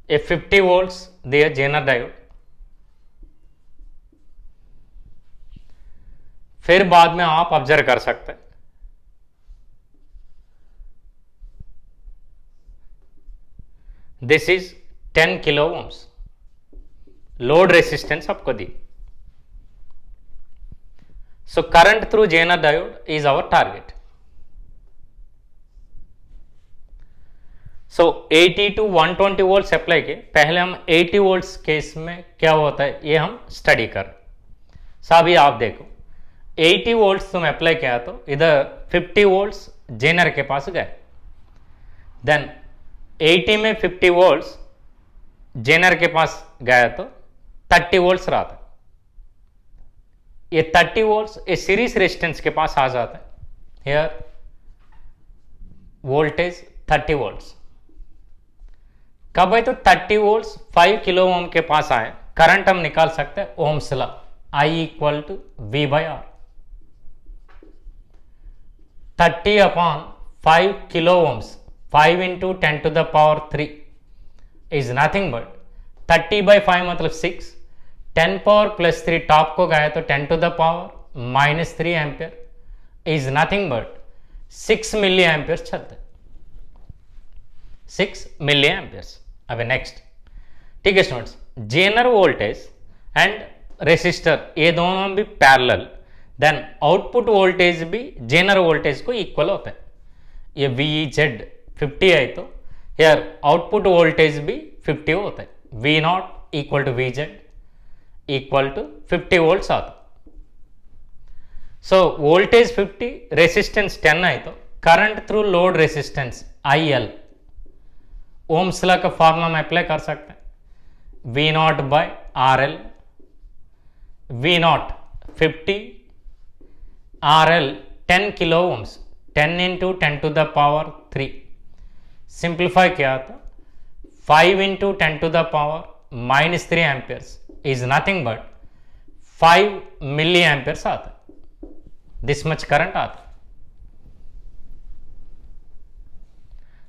a 50 volts दिया Zener diode। फिर बाद में आप ऑब्जर्व कर सकते हैं this is 10 kilo ohms, load resistance आपको दी। So current through Zener diode is our target. So 80 to 120 volts apply किए, पहले हम 80 वोल्ट्स केस में क्या होता है ये हम स्टडी कर। अभी आप देखो 80 वोल्ट्स तुम अप्लाई किया तो इधर 50 वोल्ट्स जेनर के पास गए, देन 80 में 50 वोल्ट्स जेनर के पास गया तो 30 वोल्ट्स रहा था। ये 30 वोल्ट्स ए सीरीज रेजिस्टेंस के पास आ जाता है, हियर वोल्टेज 30 वोल्ट्स। कब है तो 30 वोल्ट्स 5 किलो ओम के पास आए, करंट हम निकाल सकते हैं ohms law, I equal to V by R। 30 upon 5 kilo ohms, 5 into 10 to the power 3 is nothing but 30 by 5 मतलब 6, 10 पावर प्लस 3 टॉप को गए तो 10 to the power minus 3 ampere is nothing but 6 milli ampere चलते, 6 milli amperes. अब next, ठीक है students, zener voltage and resistor ये दोनों भी पैरेलल, देन आउटपुट वोल्टेज भी जेनर वोल्टेज को इक्वल होता है। ये VZ 50 है तो यार आउटपुट वोल्टेज भी 50 होता है, V0 equal to VZ equal to 50 volts आता। सो वोल्टेज 50, रेसिस्टेंस 10 है तो current through load resistance IL, ohms law का फॉर्मूला में अप्लाई कर सकते हैं, V0 by RL, V0 50, RL 10 kilo ohms, 10 into 10 to the power 3, simplify किया तो 5 into 10 to the power minus 3 amperes is nothing but 5 milli amperes आता है, this much current आता है।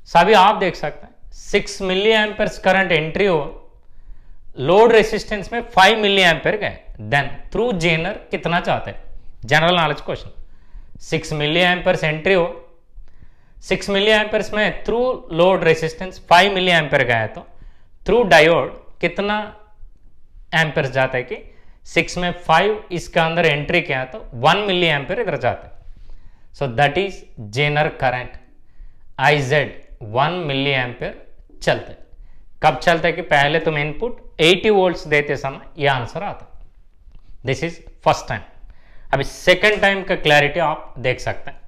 सभी आप देख सकते हैं 6 मिली एम्पियर्स करंट एंट्री हो, लोड रेसिस्टेंस में 5 मिली एम्पियर गए, देन थ्रू जेनर कितना चाहते हैं, general knowledge question. 6 milli amperes entry हो, 6 मिली एम्पियर्स में थ्रू लोड रेसिस्टेंस 5 मिली एम्पियर गए तो थ्रू डायोड कितना एम्पियर्स जाता है कि 6 में 5 इसका अंदर एंट्री किया तो 1 मिली एम्पियर इधर जाता है। So that is zener current IZ 1 milli ampere चलते। कब चलता है कि पहले तुम इनपुट 80 वोल्ट्स देते समय यह आंसर आता, दिस इज फर्स्ट टाइम। अभी सेकेंड टाइम का क्लैरिटी आप देख सकते हैं।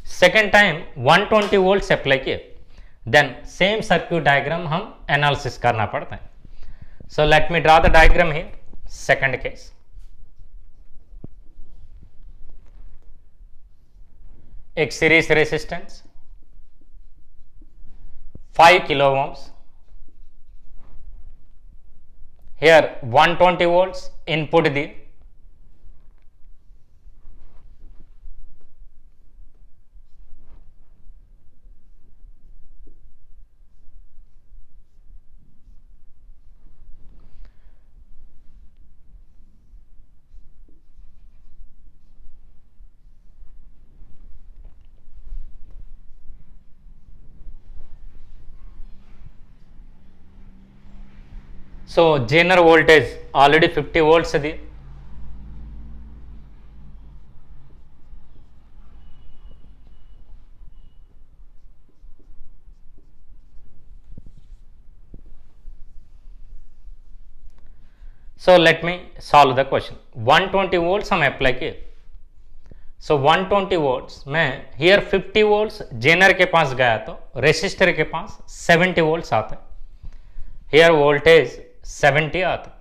सेकेंड टाइम 120 वोल्ट अप्लाई किए, देन सेम सर्क्यूट डायग्राम हम एनालिसिस करना पड़ता है। So let me draw the diagram here. Second case, एक series resistance 5 kilo ohms, here 120 volts input दी, so Zener voltage already 50 volts दी, so let me solve the question. 120 volts हम apply किए, सो 120 volts में here 50 volts Jenner के पास गया तो resistor के पास 70 वोल्ट्स आते, हियर वोल्टेज 70 आता।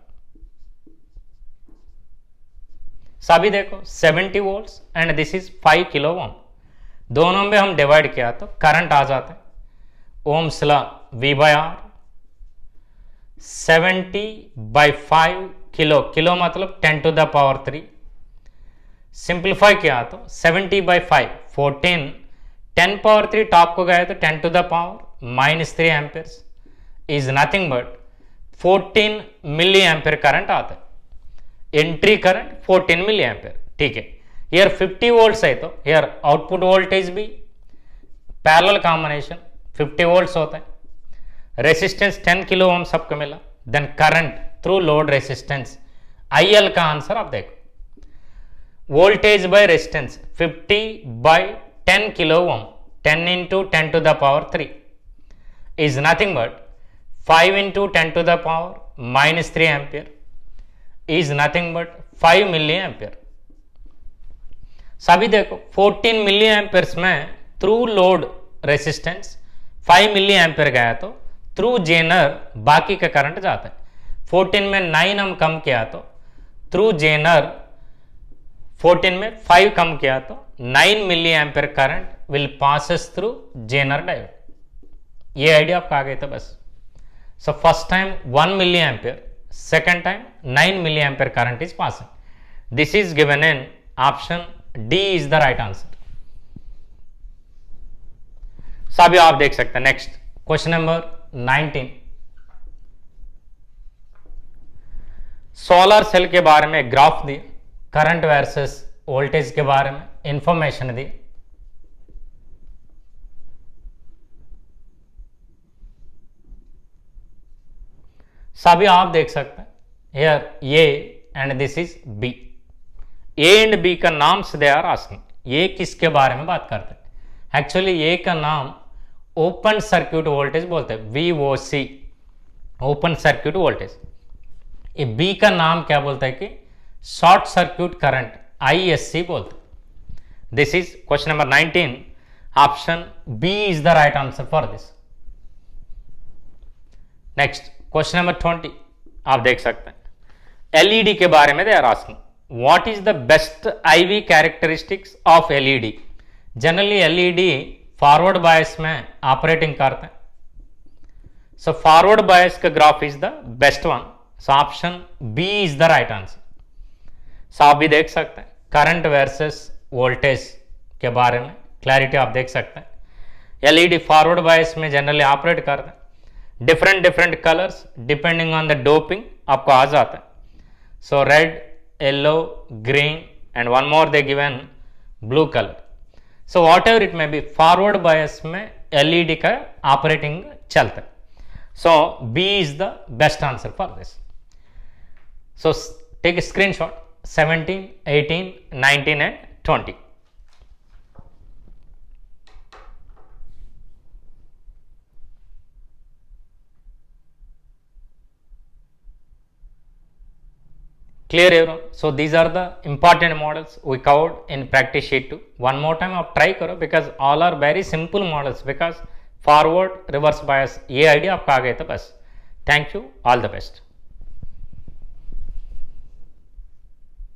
सभी देखो 70 volts and this is 5 kilo ohm, दोनों में हम डिवाइड किया तो करंट आ जाता है ohms law V by R, 70/5 kilo, kilo मतलब 10 to the power 3, सिंप्लीफाई किया तो 70/5 14, 10 पावर 3 टॉप को गया तो 10 to the power -3 amperes is nothing but 14 milli ampere current आता है। एंट्री करंट 14 मिली एम्पेयर, ठीक है। हियर 50 वोल्ट्स है तो हियर आउटपुट वोल्टेज भी पैरेलल कॉम्बिनेशन 50 वोल्ट्स होता है, रेसिस्टेंस 10 किलो ओम सबको मिला, then current through load resistance IL का आंसर आप देखो, voltage by resistance 50/10 kilo ohm, 10 into 10 to the power 3 is nothing but 5 into 10 to the power -3 ampere is nothing but 5 milli ampere. सभी देखो 14 मिली amperes में through load resistance 5 milli ampere गया तो through Jenner बाकी का current जाता है। 14 में 9 हम कम किया तो थ्रू जेनर 14 में 5 कम किया तो 9 milliampere current will passes through zener diode. ये आइडिया आपका आ गया था बस। So first time 1 milli ampere, second time 9 milliampere current is passing. This is given in option D is the right answer. सभी आप देख सकते हैं। Next question number 19, solar cell के बारे में ग्राफ दिए, करंट वर्सेस वोल्टेज के बारे में इंफॉर्मेशन दी। सभी आप देख सकते हैं here A and this is B. A and B का नाम से दे आर आस्किंग, ये किसके बारे में बात करते हैं? एक्चुअली A का नाम ओपन सर्क्यूट वोल्टेज बोलते हैं, VOC, ओपन सर्क्यूट वोल्टेज। ये B का नाम क्या बोलता है कि शॉर्ट सर्क्यूट करंट, ISC बोलते हैं। This is question number 19, option B is the right answer for this. Next question number 20 आप देख सकते हैं, एलईडी के बारे में they are asking, what is the best IV characteristics of LED. Generally LED forward bias में operating करते हैं, सो फॉरवर्ड बायस का graph is the best one, so option B is the right answer. So आप भी देख सकते हैं current versus voltage के बारे में क्लैरिटी आप देख सकते हैं। एलईडी फॉरवर्ड बायस में जनरली ऑपरेट करते हैं, different colours depending on the doping आपको आ जाता है। So red, yellow, green and one more they given blue colour. So whatever it में बी फॉरवर्ड बायस में एलईडी का ऑपरेटिंग चलता है। So B is the best answer for this. So take screenshot 17, 18, 19 and 20। Clear everyone? So these are the important models we covered in practice sheet 2. One more time आप try करो because all are very simple models because forward reverse bias ये idea आपका आ गया था बस. Thank you, all the best.